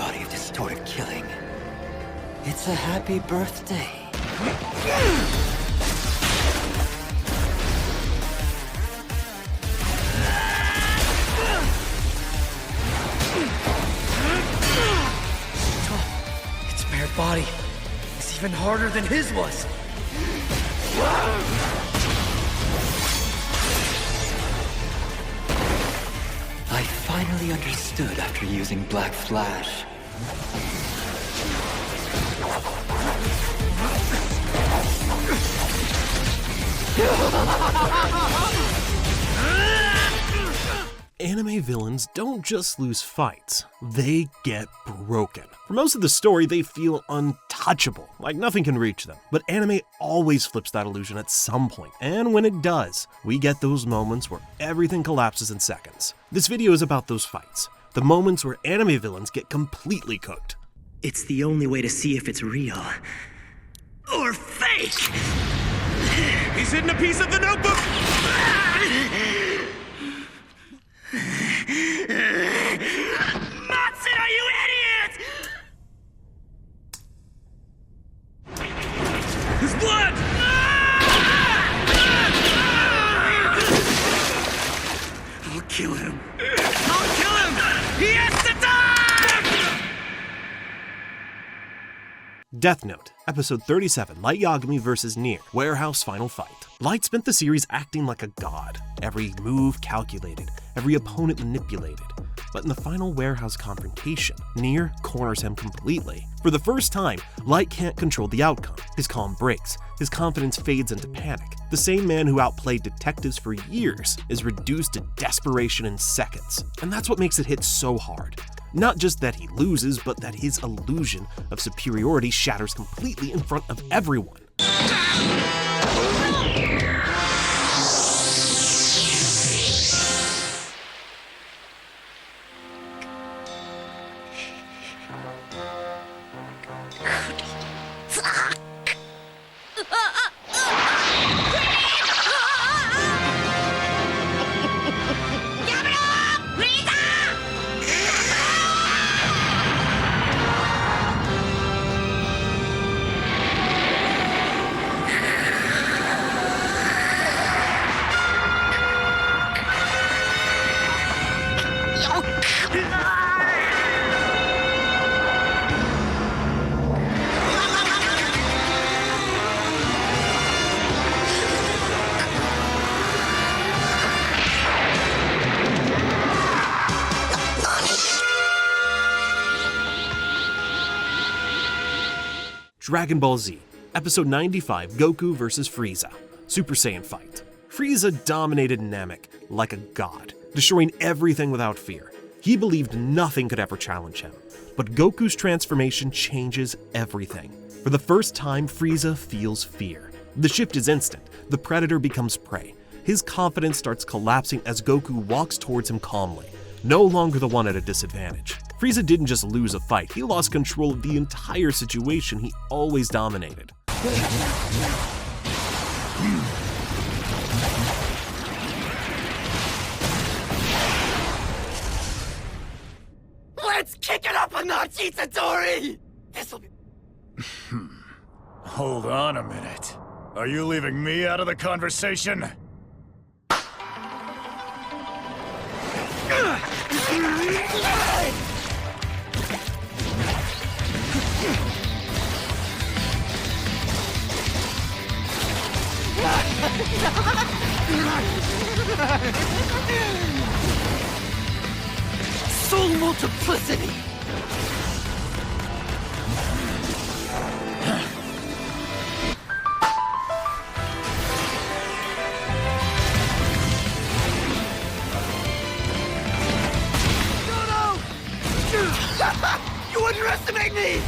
body of distorted killing. It's a happy birthday. Its bare body is even harder than his was. I finally understood after using Black Flash. Anime villains don't just lose fights, they get broken. For most of the story, they feel untouchable, like nothing can reach them. But anime always flips that illusion at some point, and when it does, we get those moments where everything collapses in seconds. This video is about those fights, the moments where anime villains get completely cooked. It's the only way to see if it's real or fake. He's hidden a piece of the notebook! Matson, are you idiot? His blood! I'll kill him. I'll kill him! He has to die! Death Note, Episode 37, Light Yagami vs. Nier, Warehouse Final Fight. Light spent the series acting like a god, every move calculated, every opponent manipulated. But in the final Warehouse confrontation, Nier corners him completely. For the first time, Light can't control the outcome. His calm breaks, his confidence fades into panic. The same man who outplayed detectives for years is reduced to desperation in seconds. And that's what makes it hit so hard. Not just that he loses, but that his illusion of superiority shatters completely in front of everyone. Dragon Ball Z, Episode 95, Goku vs. Frieza, Super Saiyan Fight. Frieza dominated Namek like a god, destroying everything without fear. He believed nothing could ever challenge him. But Goku's transformation changes everything. For the first time, Frieza feels fear. The shift is instant. The predator becomes prey. His confidence starts collapsing as Goku walks towards him calmly, no longer the one at a disadvantage. Frieza didn't just lose a fight, he lost control of the entire situation he always dominated. Let's kick it up a notch, Itadori! This'll be... Hold on a minute. Are you leaving me out of the conversation? Soul multiplicity! You underestimate me!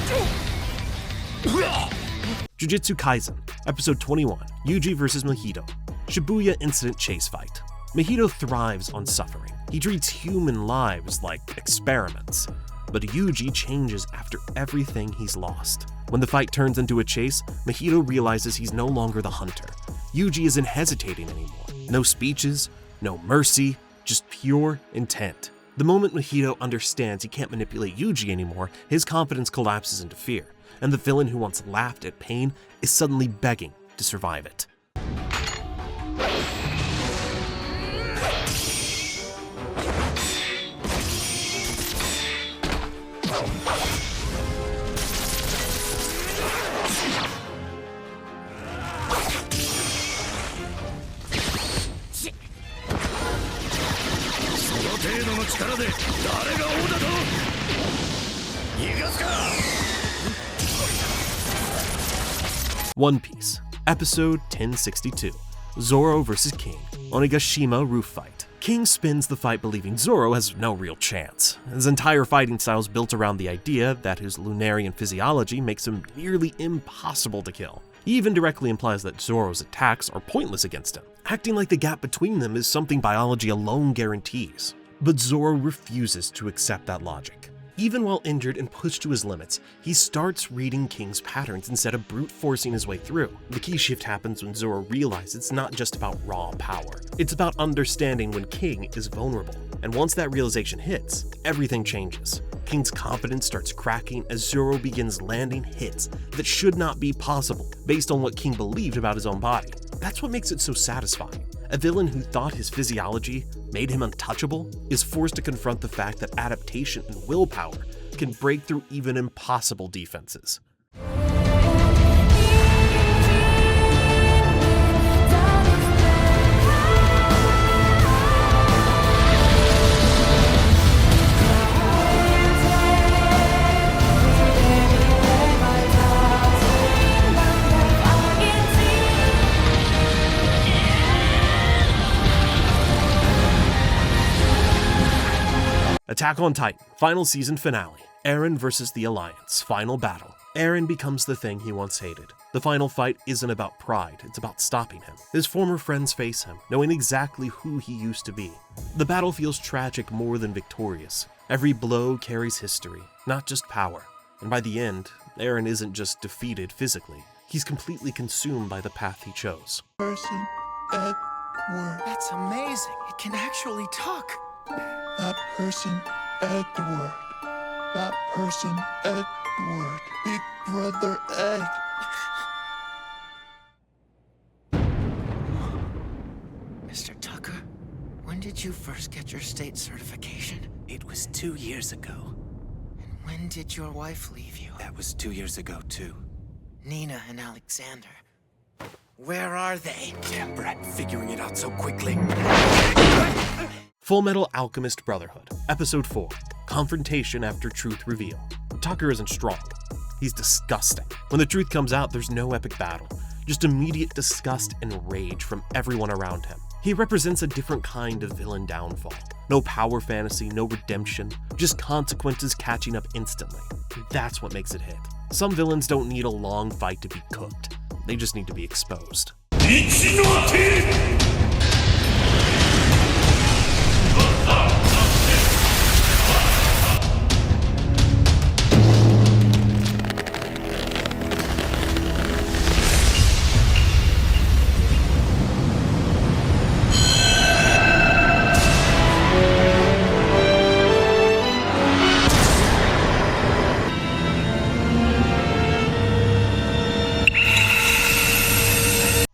Jujutsu Kaisen, Episode 21, Yuji vs. Mahito, Shibuya Incident Chase Fight. Mahito thrives on suffering. He treats human lives like experiments. But Yuji changes after everything he's lost. When the fight turns into a chase, Mahito realizes he's no longer the hunter. Yuji isn't hesitating anymore. No speeches, no mercy, just pure intent. The moment Mahito understands he can't manipulate Yuji anymore, his confidence collapses into fear, and the villain who once laughed at pain is suddenly begging to survive it. One Piece, Episode 1062, Zoro vs. King, Onigashima Roof Fight. King spins the fight believing Zoro has no real chance. His entire fighting style is built around the idea that his Lunarian physiology makes him nearly impossible to kill. He even directly implies that Zoro's attacks are pointless against him, acting like the gap between them is something biology alone guarantees. But Zoro refuses to accept that logic. Even while injured and pushed to his limits, he starts reading King's patterns instead of brute forcing his way through. The key shift happens when Zoro realizes it's not just about raw power. It's about understanding when King is vulnerable. And once that realization hits, everything changes. King's confidence starts cracking as Zoro begins landing hits that should not be possible based on what King believed about his own body. That's what makes it so satisfying. A villain who thought his physiology made him untouchable is forced to confront the fact that adaptation and willpower can break through even impossible defenses. Attack on Titan, final season finale. Eren versus the Alliance, final battle. Eren becomes the thing he once hated. The final fight isn't about pride, it's about stopping him. His former friends face him, knowing exactly who he used to be. The battle feels tragic more than victorious. Every blow carries history, not just power. And by the end, Eren isn't just defeated physically, he's completely consumed by the path he chose. Person, Edward. That's amazing. It can actually talk. That person, Edward. That person, Edward. Big brother Ed. Mr. Tucker, when did you first get your state certification? It was 2 years ago. And when did your wife leave you? That was 2 years ago, too. Nina and Alexander. Where are they? Damn brat, figuring it out so quickly. Fullmetal Alchemist Brotherhood, Episode 4, Confrontation After Truth Reveal. Tucker isn't strong. He's disgusting. When the truth comes out, there's no epic battle, just immediate disgust and rage from everyone around him. He represents a different kind of villain downfall. No power fantasy, no redemption, just consequences catching up instantly. That's what makes it hit. Some villains don't need a long fight to be cooked. They just need to be exposed.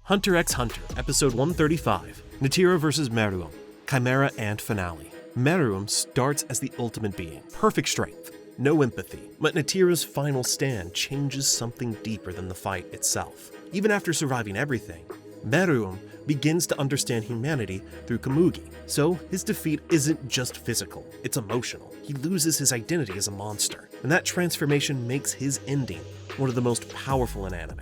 Hunter x Hunter, Episode 135, Netero vs. Meruem, Chimera and Finale. Meruem starts as the ultimate being, perfect strength, no empathy, but Netero's final stand changes something deeper than the fight itself. Even after surviving everything, Meruem begins to understand humanity through Komugi, so his defeat isn't just physical, it's emotional. He loses his identity as a monster, and that transformation makes his ending one of the most powerful in anime.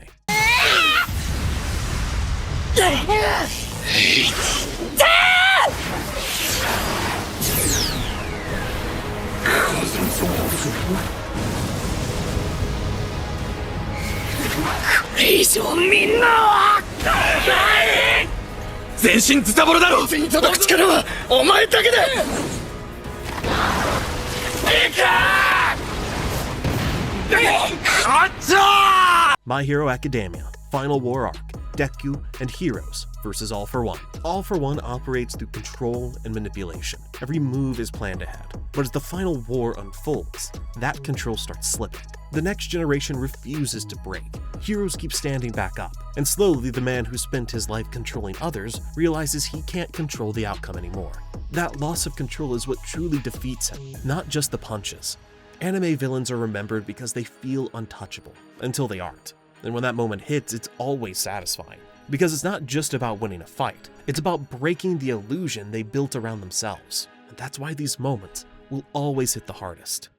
My Hero Academia, Final War Arc, Deku, and Heroes, versus All for One. All for One operates through control and manipulation. Every move is planned ahead. But as the final war unfolds, that control starts slipping. The next generation refuses to break. Heroes keep standing back up, and slowly the man who spent his life controlling others realizes he can't control the outcome anymore. That loss of control is what truly defeats him, not just the punches. Anime villains are remembered because they feel untouchable, until they aren't. And when that moment hits, it's always satisfying. Because it's not just about winning a fight, it's about breaking the illusion they built around themselves. And that's why these moments will always hit the hardest.